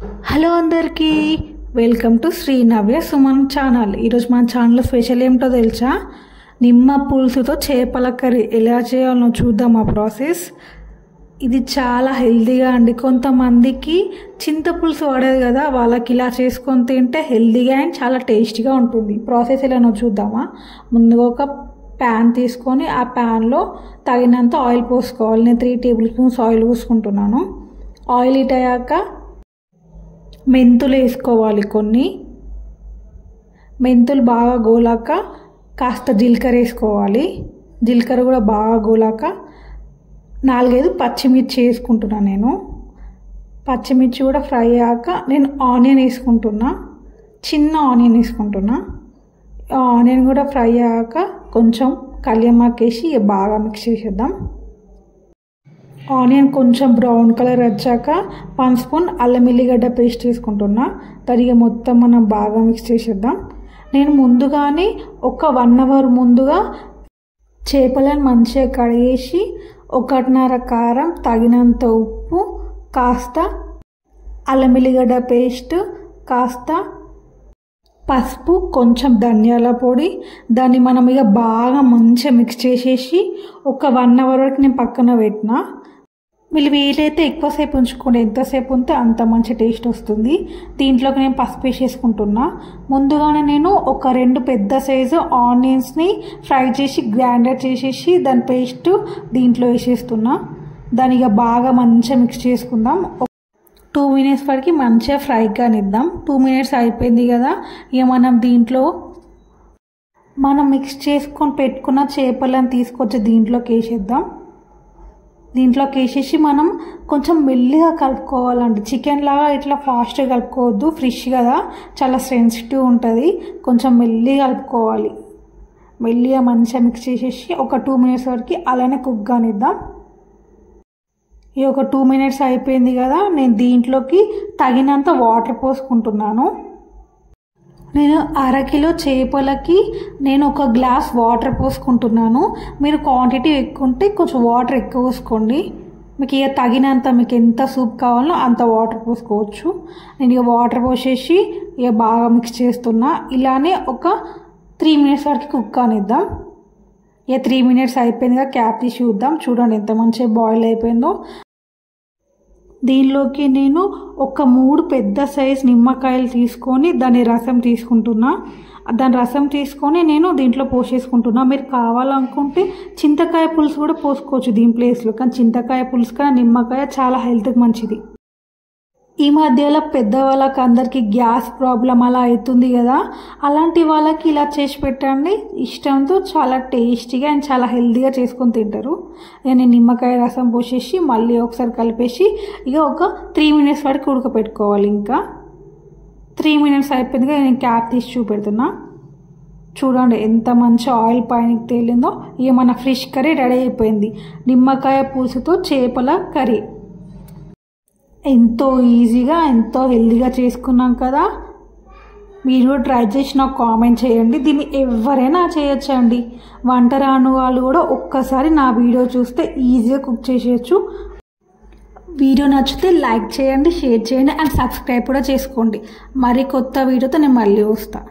Hello అందరికీ welcome to Shri Navya Suman channel. ఈరోజు మన ఛానల్లో స్పెషల్ ఏమిటో తెలుసా? నిమ్మ పులుసుతో చేపల కర్రీ ఎలా చేయాలో చూద్దాం. ఆ ప్రాసెస్ ఇది చాలా హెల్తీగా అండి. కొంతమందికి చింతపులుసు పడదు కదా, వాళ్ళకి ఇలా చేసుకొని తింటే హెల్తీగా అండ్ చాలా టేస్టీగా ఉంటుంది. ప్రాసెస్ ఎలానో చూద్దామా? ముందుగా ఒక ప్యాన్ తీసుకొని ఆ ప్యాన్లో తగినంత ఆయిల్ పోసుకోవాలి. నేను 3 టేబుల్ స్పూన్స్ ఆయిల్ పోసుకుంటున్నాను. ఆయిల్ హీట్ అయ్యాక మెంతులు వేసుకోవాలి. కొన్ని మెంతులు బాగా గోలాక కాస్త జీలకర్ర వేసుకోవాలి. జీలకర్ర కూడా బాగా గోలాక 4-5 పచ్చిమిర్చి వేసుకుంటున్నాను. నేను పచ్చిమిర్చి కూడా ఫ్రై అయ్యాక నేను ఆనియన్ వేసుకుంటున్నా. చిన్న ఆనియన్ వేసుకుంటున్నా. ఆనియన్ కూడా ఫ్రై అయ్యాక కొంచెం కళ్యామాకు వేసి బాగా మిక్స్ చేసేద్దాం. ఆనియన్ కొంచెం బ్రౌన్ కలర్ వచ్చాక 1 స్పూన్ అల్లం ఎల్లిగడ్డ పేస్ట్ వేసుకుంటున్నా. తరిగా మొత్తం మనం బాగా మిక్స్ చేసేద్దాం. నేను ముందుగానే ఒక 1 అవర్ ముందుగా చేపలను మంచిగా కడిగేసి 1.5 కారం, తగినంత ఉప్పు, కాస్త అల్లం ఎల్లిగడ్డ పేస్ట్, కాస్త పసుపు, కొంచెం ధనియాల పొడి, దాన్ని మనం ఇక బాగా మంచిగా మిక్స్ చేసేసి ఒక 1 అవర్ వరకు నేను పక్కన పెట్టిన. వీళ్ళు వీలైతే ఎక్కువసేపు ఉంచుకోండి. ఎంతసేపు ఉంటే అంత మంచి టేస్ట్ వస్తుంది. దీంట్లోకి నేను పసుపు వేసేసుకుంటున్నా. ముందుగానే నేను ఒక 2 పెద్ద సైజు ఆనియన్స్ని ఫ్రై చేసి గ్రైండర్ చేసేసి దాని పేస్ట్ దీంట్లో వేసేస్తున్నా. దాన్ని ఇక బాగా మంచిగా మిక్స్ చేసుకుందాం. 2 మినిట్స్ వరకు మంచిగా ఫ్రై కానిద్దాం. 2 మినిట్స్ అయిపోయింది కదా, ఇక మనం దీంట్లో మనం మిక్స్ చేసుకొని పెట్టుకున్న చేపలను తీసుకొచ్చి దీంట్లోకి వేసేద్దాం. దీంట్లోకి వేసేసి మనం కొంచెం మెల్లిగా కలుపుకోవాలండి. చికెన్ లాగా ఇట్లా ఫాస్ట్గా కలుపుకోవద్దు, ఫ్రెష్ కదా, చాలా సెన్సిటివ్ ఉంటుంది. కొంచెం మెల్లిగా కలుపుకోవాలి. మెల్లిగా మంచిగా మిక్స్ చేసేసి ఒక 2 మినిట్స్ వరకు అలానే కుక్ కానిద్దాం. ఈ ఒక 2 మినిట్స్ అయిపోయింది కదా, నేను దీంట్లోకి తగినంత వాటర్ పోసుకుంటున్నాను. నేను 1/2 కిలో చేపలకి నేను 1 గ్లాస్ వాటర్ పోసుకుంటున్నాను. మీరు క్వాంటిటీ ఎక్కువ ఉంటే కొంచెం వాటర్ ఎక్కువ పోసుకోండి. మీకు ఇక తగినంత, మీకు ఎంత సూప్ కావాలో అంత వాటర్ పోసుకోవచ్చు. నేను ఇక వాటర్ పోసేసి ఇక బాగా మిక్స్ చేస్తున్నా. ఇలానే ఒక 3 మినిట్స్ వరకు కుక్ కానిద్దాం. ఇక 3 మినిట్స్ అయిపోయిందిగా, క్యాప్ తీసి చూద్దాం. చూడండి ఎంత మంచిగా బాయిల్ అయిపోయిందో. దీనిలోకి నేను ఒక 3 పెద్ద సైజ్ నిమ్మకాయలు తీసుకొని దాని రసం తీసుకుంటున్నా. దాని రసం తీసుకొని నేను దీంట్లో పోసేసుకుంటున్నా. మీరు కావాలనుకుంటే చింతకాయ పులుసు కూడా పోసుకోవచ్చు దీని ప్లేస్లో, కానీ చింతకాయ పులుసు కన్నా నిమ్మకాయ చాలా హెల్త్కి మంచిది. ఈ మధ్యలో పెద్దవాళ్ళకి అందరికీ గ్యాస్ ప్రాబ్లం అలా అవుతుంది కదా, అలాంటి వాళ్ళకి ఇలా చేసి పెట్టండి. ఇష్టంతో చాలా టేస్టీగా అండ్ చాలా హెల్తీగా చేసుకొని తింటారు. నేను నిమ్మకాయ రసం పోసేసి మళ్ళీ ఒకసారి కలిపేసి ఇక ఒక 3 మినిట్స్ వరకు ఉడకపెట్టుకోవాలి. ఇంకా 3 మినిట్స్ అయిపోయిందిగా, నేను క్యాప్ తీసి చూపెడుతున్నా. చూడండి ఎంత మంచి ఆయిల్ పైనకి తేలిందో. ఇక మన ఫిష్ కర్రీ రెడీ అయిపోయింది. నిమ్మకాయ పులుసుతో చేపల కర్రీ ఎంతో ఈజీగా ఎంతో హెల్తీగా చేసుకున్నాం కదా. మీరు కూడా ట్రై చేసి నాకు కామెంట్ చేయండి. దీన్ని ఎవరైనా చేయొచ్చండి. వంట రాని వాళ్ళు కూడా ఒక్కసారి నా వీడియో చూస్తే ఈజీగా కుక్ చేసేయచ్చు. వీడియో నచ్చితే లైక్ చేయండి, షేర్ చేయండి అండ్ సబ్స్క్రైబ్ కూడా చేసుకోండి. మరి కొత్త వీడియోతో నేను మళ్ళీ వస్తాను.